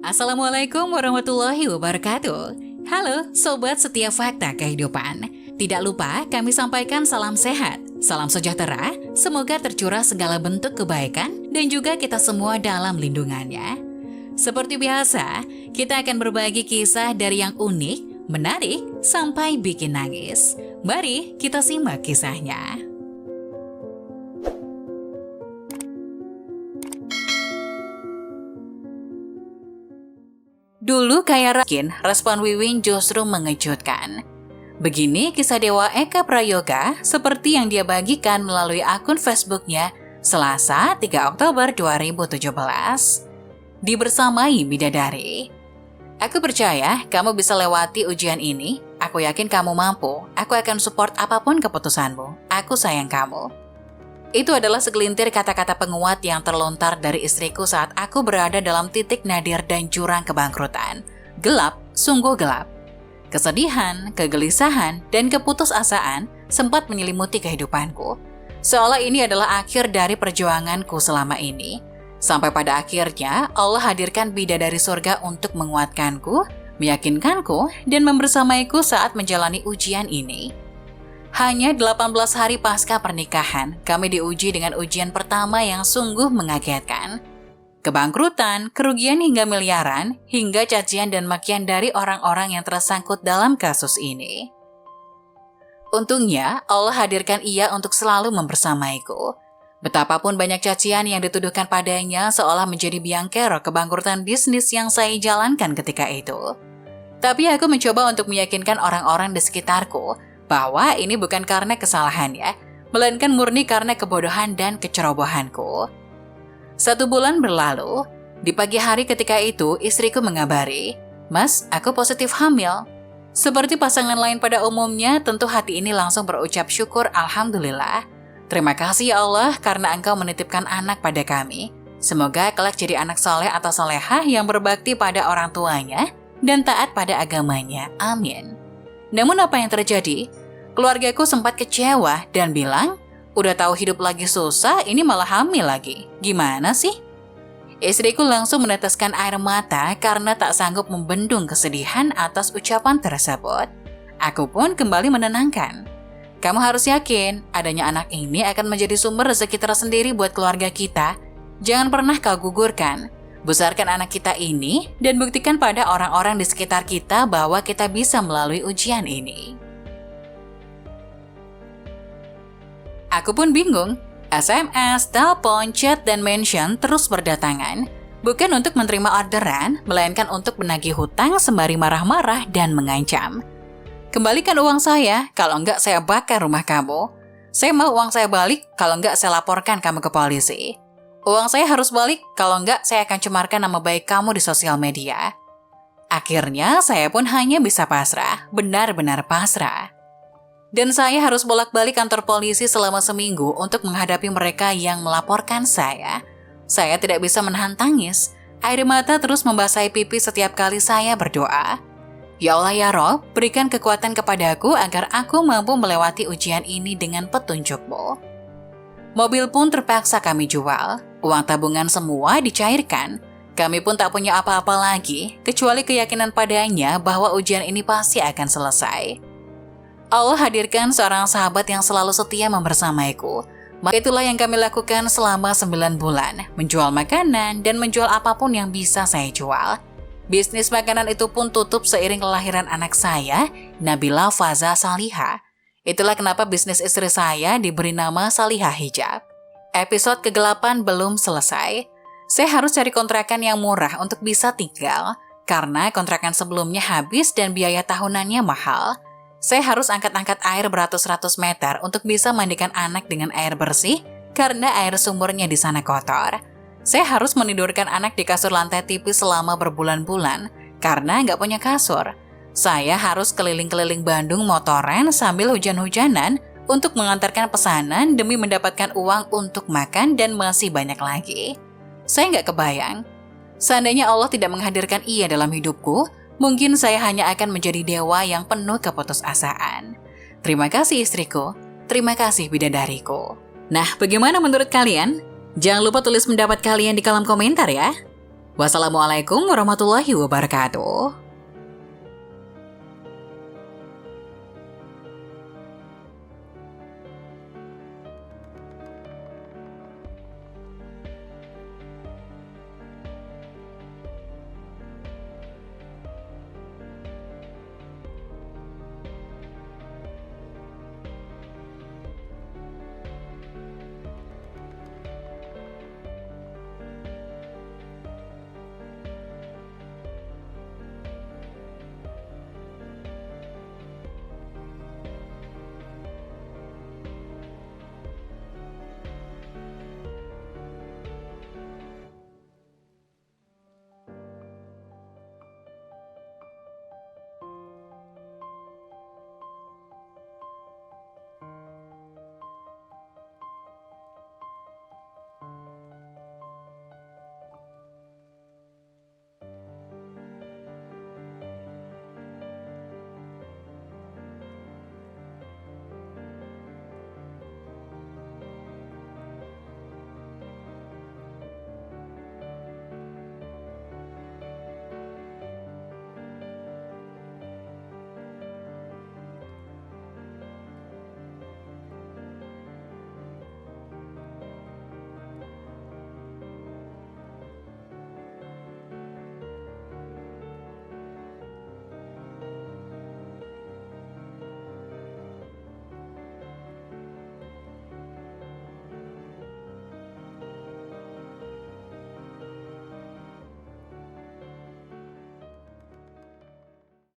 Assalamualaikum warahmatullahi wabarakatuh. Halo Sobat Setiap Fakta Kehidupan. Tidak lupa kami sampaikan salam sehat, salam sejahtera, semoga tercurah segala bentuk kebaikan dan juga kita semua dalam lindungannya. Seperti biasa, kita akan berbagi kisah dari yang unik, menarik, sampai bikin nangis. Mari kita simak kisahnya. Dulu kayak Rakin, respon Wiwin justru mengejutkan. Begini kisah Dewa Eka Prayoga seperti yang dia bagikan melalui akun Facebooknya Selasa 3 Oktober 2017. Dibersamai Bidadari. Aku percaya kamu bisa lewati ujian ini. Aku yakin kamu mampu. Aku akan support apapun keputusanmu. Aku sayang kamu. Itu adalah segelintir kata-kata penguat yang terlontar dari istriku saat aku berada dalam titik nadir dan jurang kebangkrutan. Gelap, sungguh gelap. Kesedihan, kegelisahan, dan keputusasaan sempat menyelimuti kehidupanku. Seolah ini adalah akhir dari perjuanganku selama ini. Sampai pada akhirnya Allah hadirkan bidadari surga untuk menguatkanku, meyakinkanku, dan membersamaiku saat menjalani ujian ini. Hanya 18 hari pasca pernikahan, kami diuji dengan ujian pertama yang sungguh mengagetkan. Kebangkrutan, kerugian hingga miliaran, hingga cacian dan makian dari orang-orang yang tersangkut dalam kasus ini. Untungnya, Allah hadirkan ia untuk selalu membersamaiku. Betapapun banyak cacian yang dituduhkan padanya seolah menjadi biang kerok kebangkrutan bisnis yang saya jalankan ketika itu. Tapi aku mencoba untuk meyakinkan orang-orang di sekitarku bahwa ini bukan karena kesalahannya, melainkan murni karena kebodohan dan kecerobohanku. 1 bulan berlalu, di pagi hari ketika itu istriku mengabari, "Mas, aku positif hamil." Seperti pasangan lain pada umumnya, tentu hati ini langsung berucap syukur, "Alhamdulillah. Terima kasih ya Allah karena Engkau menitipkan anak pada kami. Semoga kelak jadi anak soleh atau solehah yang berbakti pada orang tuanya dan taat pada agamanya. Amin." Namun apa yang terjadi? Keluargaku sempat kecewa dan bilang, "Udah tahu hidup lagi susah, ini malah hamil lagi. Gimana sih?" Istriku langsung meneteskan air mata karena tak sanggup membendung kesedihan atas ucapan tersebut. Aku pun kembali menenangkan. "Kamu harus yakin, adanya anak ini akan menjadi sumber rezeki tersendiri buat keluarga kita. Jangan pernah kau gugurkan. Besarkan anak kita ini dan buktikan pada orang-orang di sekitar kita bahwa kita bisa melalui ujian ini." Aku pun bingung. SMS, telepon, chat, dan mention terus berdatangan. Bukan untuk menerima orderan, melainkan untuk menagih hutang sembari marah-marah dan mengancam. "Kembalikan uang saya, kalau enggak saya bakar rumah kamu. Saya mau uang saya balik, kalau enggak saya laporkan kamu ke polisi. Uang saya harus balik, kalau enggak saya akan cemarkan nama baik kamu di sosial media." Akhirnya saya pun hanya bisa pasrah, benar-benar pasrah. Dan saya harus bolak-balik kantor polisi selama seminggu untuk menghadapi mereka yang melaporkan saya. Saya tidak bisa menahan tangis. Air mata terus membasahi pipi setiap kali saya berdoa. "Ya Allah ya Rob, berikan kekuatan kepadaku agar aku mampu melewati ujian ini dengan petunjuk-Mu." Mobil pun terpaksa kami jual. Uang tabungan semua dicairkan. Kami pun tak punya apa-apa lagi, kecuali keyakinan padanya bahwa ujian ini pasti akan selesai. Allah hadirkan seorang sahabat yang selalu setia membersamaiku. Maka itulah yang kami lakukan selama 9 bulan, menjual makanan dan menjual apapun yang bisa saya jual. Bisnis makanan itu pun tutup seiring kelahiran anak saya, Nabila Faza Saliha. Itulah kenapa bisnis istri saya diberi nama Saliha Hijab. Episode ke-8 belum selesai. Saya harus cari kontrakan yang murah untuk bisa tinggal, karena kontrakan sebelumnya habis dan biaya tahunannya mahal. Saya harus angkat-angkat air beratus-ratus meter untuk bisa mandikan anak dengan air bersih karena air sumurnya di sana kotor. Saya harus menidurkan anak di kasur lantai tipis selama berbulan-bulan karena nggak punya kasur. Saya harus keliling-keliling Bandung motoran sambil hujan-hujanan untuk mengantarkan pesanan demi mendapatkan uang untuk makan dan masih banyak lagi. Saya nggak kebayang. Seandainya Allah tidak menghadirkan ia dalam hidupku, mungkin saya hanya akan menjadi dewa yang penuh keputusasaan. Terima kasih istriku, terima kasih bidadariku. Nah, bagaimana menurut kalian? Jangan lupa tulis pendapat kalian di kolom komentar ya. Wassalamualaikum warahmatullahi wabarakatuh.